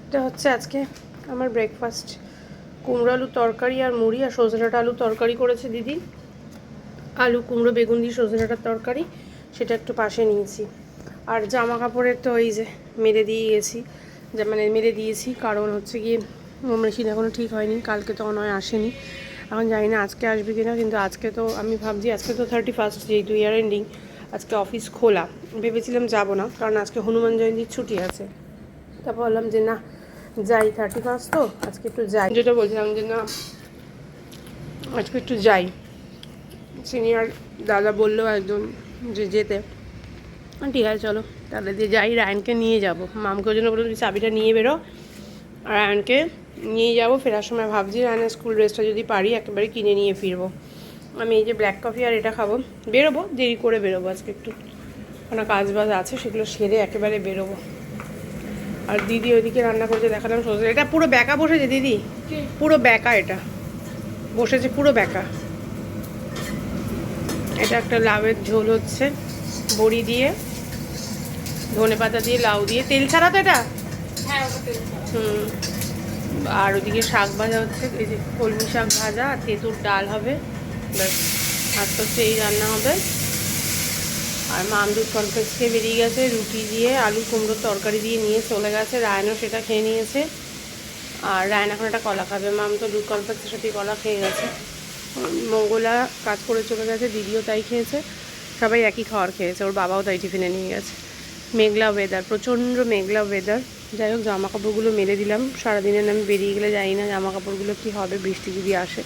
এটা হচ্ছে আজকে আমার ব্রেকফাস্ট। কুমড়ো আলু তরকারি আর মুড়ি আর সজনে ডাঁটা আলু তরকারি করেছে দিদি। আলু কুমড়ো বেগুন দিয়ে সজনে ডাঁটার তরকারি, সেটা একটু পাশে নিয়েছি। আর জামা কাপড়ের তো এই যে মেরে দিয়ে গেছি, মানে মেরে দিয়েছি, কারণ হচ্ছে গিয়ে মেশিন এখনও ঠিক হয়নি। কালকে তো নয় আসেনি, এখন জানি না আজকে আসবে কিনা। কিন্তু আজকে তো আমি ভাবছি, আজকে তো 31 যেহেতু ইয়ার এন্ডিং, আজকে অফিস খোলা। ভেবেছিলাম যাব না, কারণ আজকে হনুমান জয়ন্তীর ছুটি আছে। তারপর বললাম যে না যাই, 31 তো আজকে একটু যাই। যেটা বলছিলাম যে না আজকে একটু যাই, সিনিয়র দাদা বললো একজন যে যেতে। ঠিক আছে চলো তাহলে দিয়ে যাই। রায়নকে নিয়ে যাবো, মামকে জন্য বললাম যে চাবিটা নিয়ে বেরো, আর রায়নকে নিয়ে যাবো। ফেরার সময় ভাবছি রায়নের স্কুল ড্রেসটা যদি পারি একেবারে কিনে নিয়ে ফিরবো। আমি এই যে ব্ল্যাক কফি আর এটা খাবো, বেরোবো, দেরি করে বেরোবো আজকে একটু, কোনো কাজ বাজ আছে সেগুলো সেরে একেবারে বেরোবো। আর দিদি ওইদিকে রান্না করছে, দেখালাম সজনে। এটা পুরো ব্যাকা বসেছে দিদি, পুরো ব্যাকা, এটা বসেছে পুরো ব্যাকা। এটা একটা লাউয়ের ঝোল হচ্ছে, বড়ি দিয়ে, ধনেপাতা দিয়ে, লাউ দিয়ে, তেল ছাড়া তো এটা। আর ওদিকে শাক ভাজা হচ্ছে, এই যে কলমি শাক ভাজা আর তেঁতুর ডাল হবে, ব্যাস। আর তো সেই রান্না হবে। আর মা দুধ কনফ্লেক্স খেয়ে বেরিয়ে গেছে, রুটি দিয়ে আলু কুমড়োর তরকারি দিয়ে নিয়ে চলে গেছে। রায়নও সেটা খেয়ে নিয়েছে, আর রায়ন এখন একটা কলা খাবে। মাম তো দুধ কনফ্লেক্সের সাথে কলা খেয়ে গেছে। মঙ্গলা কাজ করে চলে গেছে, দিদিও তাই খেয়েছে, সবাই একই খাবার খেয়েছে। ওর বাবাও তাই টিফিনে নিয়ে গেছে। মেঘলা ওয়েদার, প্রচণ্ড মেঘলা ওয়েদার। যাই হোক জামা কাপড়গুলো মেলে দিলাম। সারাদিনের আমি বেরিয়ে গেলে জানি না জামা কাপড়গুলো কী হবে, বৃষ্টি যদি আসে।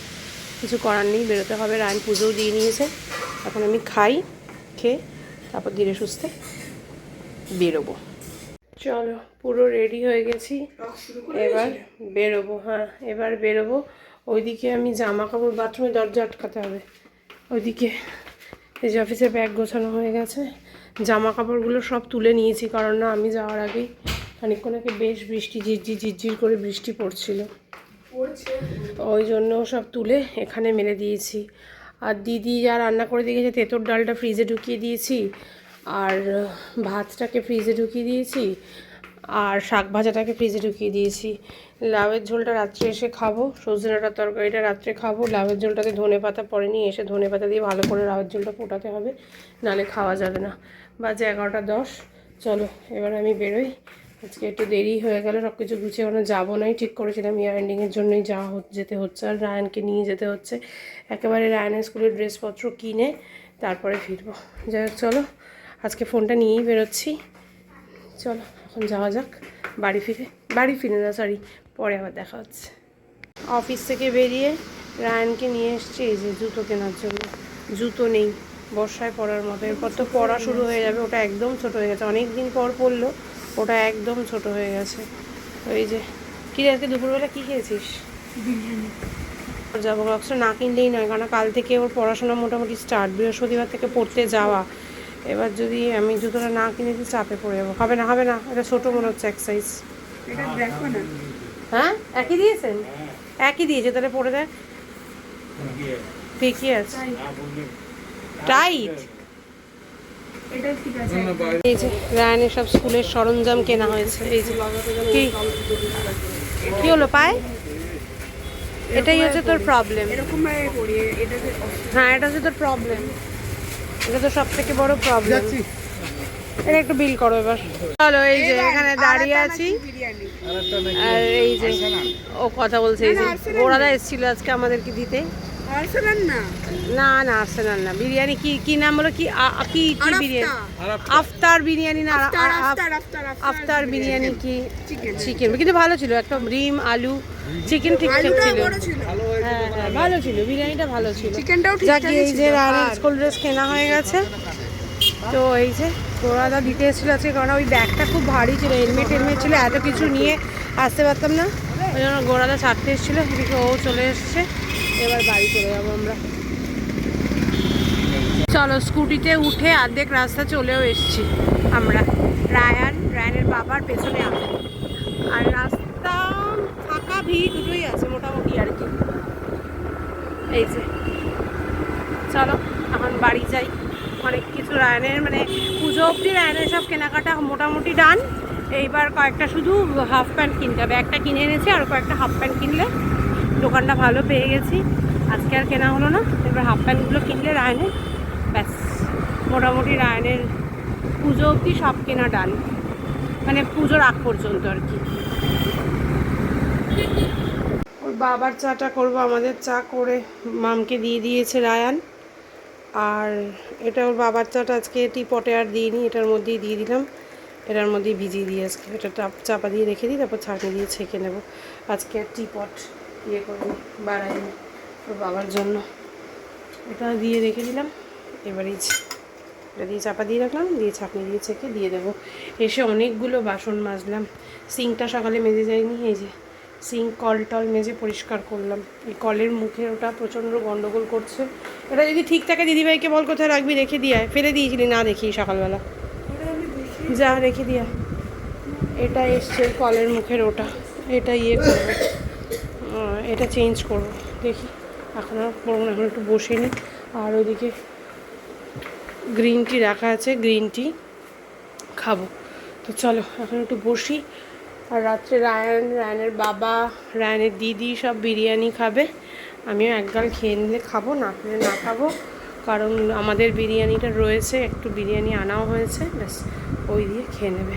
কিছু করার নেই, বেরোতে হবে। রায়ন পুজোও দিয়ে নিয়েছে, এখন আমি খাই, খেয়ে তারপর ধীরে সুস্থে বেরোবো। চলো পুরো রেডি হয়ে গেছি, এবার বেরোবো। হ্যাঁ এবার বেরোবো। ওইদিকে আমি জামা কাপড়, বাথরুমে দরজা আটকাতে হবে। ওইদিকে এই যে অফিসের ব্যাগ গোছানো হয়ে গেছে, জামা কাপড়গুলো সব তুলে নিয়েছি, কারণ না আমি যাওয়ার আগেই খানিকক্ষণ আগে বেশ বৃষ্টি ঝিরঝির ঝিরঝির করে বৃষ্টি পড়ছিল, ওই জন্য সব তুলে এখানে মেলে দিয়েছি। আর দিদি যা রান্না করে দিয়ে গেছে, তেঁতুর ডালটা ফ্রিজে ঢুকিয়ে দিয়েছি, আর ভাতটাকে ফ্রিজে ঢুকিয়ে দিয়েছি, আর শাক ভাজাটাকে ফ্রিজে ঢুকিয়ে দিয়েছি। লাউয়ের ঝোলটা রাত্রে এসে খাবো, সজনে ডাঁটার তরকারিটা রাত্রে খাবো। লাউয়ের ঝোলটাতে ধনে পাতা পড়েনি, এসে ধনে পাতা দিয়ে ভালো করে লাউয়ের ঝোলটা ফোটাতে হবে, নাহলে খাওয়া যাবে না। বাজে 11টা 10। চলো এবার আমি বেরোই, আজকে একটু দেরি হয়ে গেল। সব কিছু গুছিয়ে ওখানে যাবো নাই, ঠিক করেছিলাম ইয়ার এন্ডিংয়ের জন্যই যাওয়া যেতে হচ্ছে, আর রায়ানকে নিয়ে যেতে হচ্ছে। একেবারে রায়ানের স্কুলের ড্রেসপত্র কিনে তারপরে ফিরবো। যাই হোক চলো, আজকে ফোনটা নিয়েই বেরোচ্ছি। চলো এখন যাওয়া যাক বাড়ি ফিরে না সরি, পরে আবার দেখা হচ্ছে। অফিস থেকে বেরিয়ে রায়ানকে নিয়ে এসছি এই যে জুতো কেনার জন্য। জুতো নেই বর্ষায় পরার মতো, এরপর তো পড়া শুরু হয়ে যাবে। ওটা একদম ছোট হয়ে গেছে, অনেক দিন পর পড়লো, ওটা একদম ছোট হয়ে গেছে। ওই যে কী আজকে দুপুরবেলা কী খেয়েছিস? বিরিয়ানি। যাবো বক্সটা না কিনলেই নয়, কারণ কাল থেকে ওর পড়াশোনা মোটামুটি স্টার্ট, বৃহস্পতিবার থেকে পড়তে যাওয়া। এবার যদি আমি জুতোটা না কিনে দিই চাপে পড়ে যাবো। হবে না, এটা ছোটো মনে হচ্ছে এক সাইজ। এটা দেখো না। হ্যাঁ একই দিয়েছেন, একই দিয়েছে, তাহলে পরে দেখ। ঠিকই আছে, টাইট। এটা ঠিক আছে। এই যে রায়ানের সব স্কুলের সরঞ্জাম কেনা হয়েছে। এই যে কি হলো পায়, এটাই হচ্ছে তোর প্রবলেম। এরকম ভাবে করি, এটাতে হ্যাঁ এটা হচ্ছে তোর প্রবলেম, এটা তো সব থেকে বড় প্রবলেম। এটা একটু বিল করো এবার। চলো এই যে এখানে দাঁড়িয়ে আছি, বিরিয়ানি। আর এই যে ও কথা বলছে, এই যে ওরাদা এসেছিল আজকে আমাদেরকে দিতে। আর্সেনাল না, না না আর্সেনাল না, বিরিয়ানি কি নাম বলো, কি কি কি বিরিয়ানি? আফতার বিরিয়ানি না, আফতার বিরিয়ানি কি চিকেন, কিন্তু ভালো ছিল, একটা ডিম আলু চিকেন ঠিকঠাক ছিল। হ্যাঁ হ্যাঁ ভালো ছিল, বিরিয়ানিটা ভালো ছিল। চিকেনটাও ঠিক যাক এই যে রানের স্কুল ড্রেস কেনা হয়ে গেছে। তো এই যে গোড়াদা দিতে এসেছিলো আজকে, কারণ ওই ব্যাগটা খুব ভারী ছিল, হেলমেট ছিল, এত কিছু নিয়ে আসতে পারতাম না, ওই জন্য গোড়াদা ছাড়তে এসেছিলো। এদিকে ও চলে এসছে, এবার বাড়ি চলে যাবো আমরা। চলো স্কুটিতে উঠে অর্ধেক রাস্তা চলেও এসছি আমরা, রায়ানের বাবার পেছনে আমি। আর রাস্তা ফাঁকা, ভিড় দুটোই আছে মোটামুটি আর কি। এই যে চলো এখন বাড়ি যাই। অনেক কিছু রায়ানের মানে পুজো অবধি রায়ানের সব কেনাকাটা মোটামুটি ডান। এইবার কয়েকটা শুধু হাফ প্যান্ট কিনতে হবে, একটা কিনে এনেছি আর কয়েকটা হাফ প্যান্ট কিনলে দোকানটা ভালো পেয়ে গেছি, আজকে আর কেনা হলো না। এবার হাফ প্যান্টগুলো কিনলে রায়নের ব্যাস মোটামুটি রায়নের পুজো অবধি সব কেনা ডান, মানে পুজোর আগ পর্যন্ত আর কি। ওর বাবার চাটা করবো, আমাদের চা করে মামকে দিয়ে দিয়েছে রায়ান। আর এটা ওর বাবার চাটা আজকে টিপটে আর দিইনি, এটার মধ্যেই দিয়ে দিলাম, এটার মধ্যেই ভিজিয়ে দিয়ে আজকে এটা চাপা দিয়ে রেখে দিই, তারপর ছাঁকনি দিয়ে ছেঁকে নেব। আজকে আর টিপট ইয়ে করিনি, বাড়াইনি ওর বাবার জন্য। এটা দিয়ে রেখে দিলাম, এবারেই এটা দিয়ে চাপা দিয়ে রাখলাম, দিয়ে ছাঁকনি দিয়ে ছেঁকে দিয়ে দেবো। এসে অনেকগুলো বাসন মাজলাম, সিঙ্কটা সকালে মেজে যায়নি, এই যে সিঙ্ক কল টল মেজে পরিষ্কার করলাম। এই কলের মুখে ওটা প্রচণ্ড গন্ডগোল করছে। এটা যদি ঠিক থাকে দিদিভাইকে বল কোথায় রাখবি, রেখে দিয়ে ফেলে দিয়েছিলি না দেখি সকালবেলা, যা রেখে দিয়া। এটা এসছে কলের মুখের ওটা, এটা ইয়ে করবো, এটা চেঞ্জ করবো, দেখি এখন আর করবো না, এখন একটু বসে নিই। আর ওইদিকে গ্রিন টি রাখা আছে, গ্রিন টি খাবো। তো চলো এখন একটু বসি। আর রাত্রে রায়ানের বাবা, রায়ানের দিদি সব বিরিয়ানি খাবে, আমিও একগাল খেয়ে নিলে খাবো, না খেলে না খাবো, কারণ আমাদের বিরিয়ানিটা রয়েছে, একটু বিরিয়ানি আনাও হয়েছে, ব্যাস ওই দিয়ে খেয়ে নেবে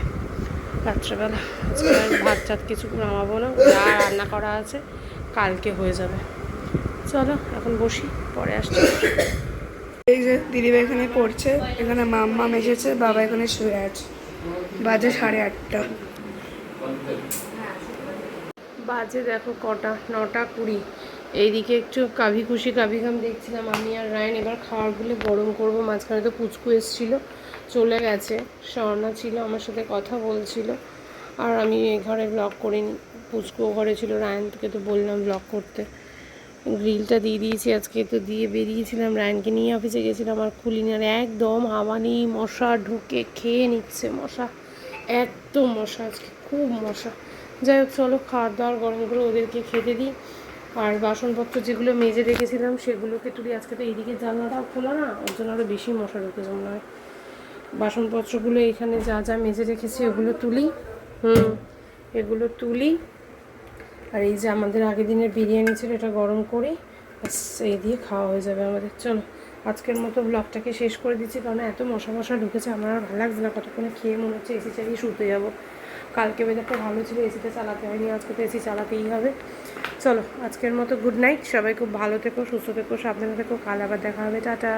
রাত্রেবেলা। আজকে আর ভাত টাত কিছু নামাবো না, যা রান্না করা আছে কালকে হয়ে যাবে। চলো এখন বসি, পরে আসছি। এই যে দিদিভাই এখানে পড়ছে, এখানে মাম্মাম এসেছে, বাবা এখানে শুয়ে আছে, বাজে 8:30। বাজে দেখো কটা, 9:20। এইদিকে একটু কাভি খুশি কাভি গাম দেখছিলাম আমি আর রায়ন। এবার খাবারগুলো গরম করবো। মাঝখানে তো পুচকু এসেছিল, চলে গেছে, স্বর্ণা ছিল আমার সাথে কথা বলছিল, আর আমি এই ঘরে ব্লগ করিনি, পুচকুও ঘরে ছিল। রায়নকে তো বললাম ব্লগ করতে, গ্রিলটা দিয়ে দিয়েছি আজকে, তো দিয়ে বেরিয়েছিলাম, রায়নকে নিয়ে অফিসে গেছিলাম, আর খুলিনি। আর একদম হাওয়া নেই, মশা ঢুকে খেয়ে নিচ্ছে, মশা এত মশা আজকে, খুব মশা। যাই হোক চলো খাওয়ার দাওয়ার গরম করে ওদেরকে খেতে দিই। আর বাসনপত্র যেগুলো মেজে রেখেছিলাম সেগুলোকে তুলি। আজকে তো এইদিকে জানলাটাও খোলা না, ওর জন্য আরও বেশি মশা ঢুকেছে মনে হয়। বাসনপত্রগুলো এখানে যা যা মেজে রেখেছি ওগুলো তুলি, এগুলো তুলি। আর এই যে আমাদের আগের দিনের বিরিয়ানি ছিল, এটা গরম করি, ব্যাস এই দিয়ে খাওয়া হয়ে যাবে আমাদের। চলো আজকের মতো ব্লগটাকে শেষ করে দিচ্ছি, কারণ এত মশা ঢুকেছে, আমার আর ভালো লাগছে না, কতক্ষণে খেয়ে মনে হচ্ছে এসি চালিয়ে শুতে যাবো। কালকে ওয়েদারটা ভালো ছিল, এসিতে চালাতে হয়নি, আজকে তো এসি চালাতেই হবে। চলো আজকের মতো গুড নাইট, সবাই খুব ভালো থেকো, সুস্থ থেকো, সাবধানে থেকো, কাল আবার দেখা হবে, টাটা।